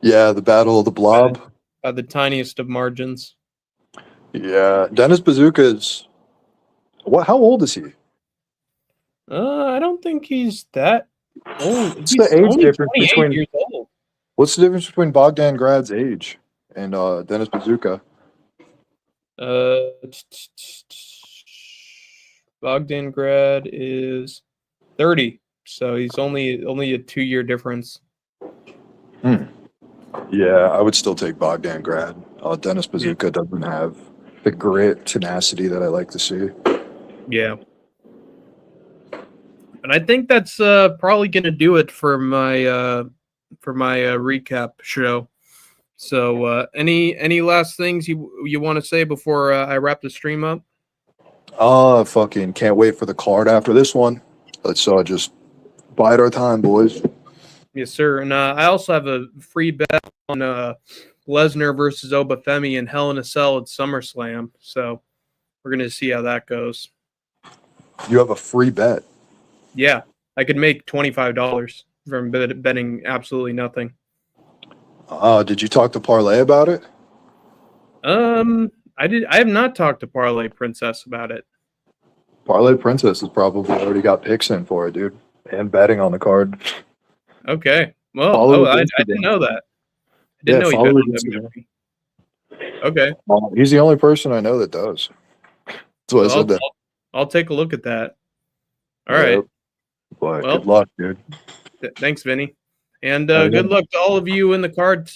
[SPEAKER 2] Yeah, the Battle of the Blob.
[SPEAKER 1] By the tiniest of margins.
[SPEAKER 2] Yeah, Dennis Bazooka's. How old is he?
[SPEAKER 1] I don't think he's that old.
[SPEAKER 2] What's the age difference between?
[SPEAKER 1] Years old.
[SPEAKER 2] What's the difference between Bogdan Grad's age and Dennis Bazooka?
[SPEAKER 1] Bogdan Grad is 30, so he's only a 2-year difference.
[SPEAKER 2] Yeah, I would still take Bogdan Grad. Dennis Bazooka doesn't have the grit, tenacity that I like to see.
[SPEAKER 1] Yeah. And I think that's probably going to do it for my recap show. So any last things you want to say before I wrap the stream up?
[SPEAKER 2] Fucking can't wait for the card after this one. Let's just bide our time, boys.
[SPEAKER 1] Yes, sir. And I also have a free bet on Lesnar versus Obafemi and Hell in a Cell at SummerSlam. So we're going to see how that goes.
[SPEAKER 2] You have a free bet?
[SPEAKER 1] Yeah. I could make $25. from betting absolutely nothing.
[SPEAKER 2] Did you talk to Parlay about it?
[SPEAKER 1] I have not talked to Parlay Princess about it.
[SPEAKER 2] Parlay Princess has probably already got picks in for it, dude, and betting on the card.
[SPEAKER 1] Okay. Well,
[SPEAKER 2] Follow
[SPEAKER 1] I
[SPEAKER 2] his
[SPEAKER 1] didn't
[SPEAKER 2] Instagram.
[SPEAKER 1] know that. I didn't
[SPEAKER 2] Yeah,
[SPEAKER 1] know he
[SPEAKER 2] follow
[SPEAKER 1] bet
[SPEAKER 2] his
[SPEAKER 1] on
[SPEAKER 2] Instagram.
[SPEAKER 1] WWE. Okay.
[SPEAKER 2] He's the only person I know that does. That's why I said that.
[SPEAKER 1] I'll take a look at that. All
[SPEAKER 2] Yeah,
[SPEAKER 1] right.
[SPEAKER 2] but
[SPEAKER 1] Well,
[SPEAKER 2] good luck, dude.
[SPEAKER 1] Thanks, Vinny. And
[SPEAKER 2] Have a
[SPEAKER 1] good
[SPEAKER 2] good
[SPEAKER 1] luck to all of you in the card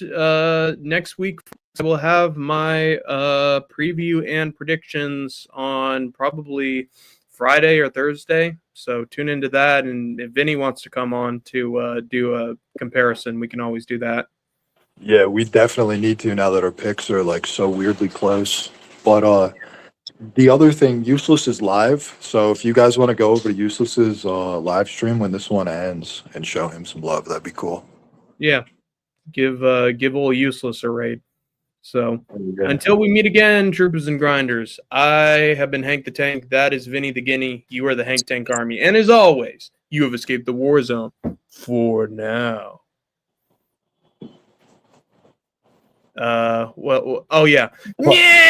[SPEAKER 1] next week. I will have my preview and predictions on probably Friday or Thursday. So tune into that. And if Vinny wants to come on to do a comparison, we can always do that.
[SPEAKER 2] Yeah, we definitely need to now that our picks are like so weirdly close. But the other thing, Useless is live. So if you guys want to go over to Useless's live stream when this one ends and show him some love, that'd be cool.
[SPEAKER 1] Yeah. Give old Useless a raid. So until we meet again, troopers and grinders, I have been Hank the Tank. That is Vinny the Guinea. You are the Hank Tank Army. And as always, you have escaped the war zone for now. Oh yeah. Yeah.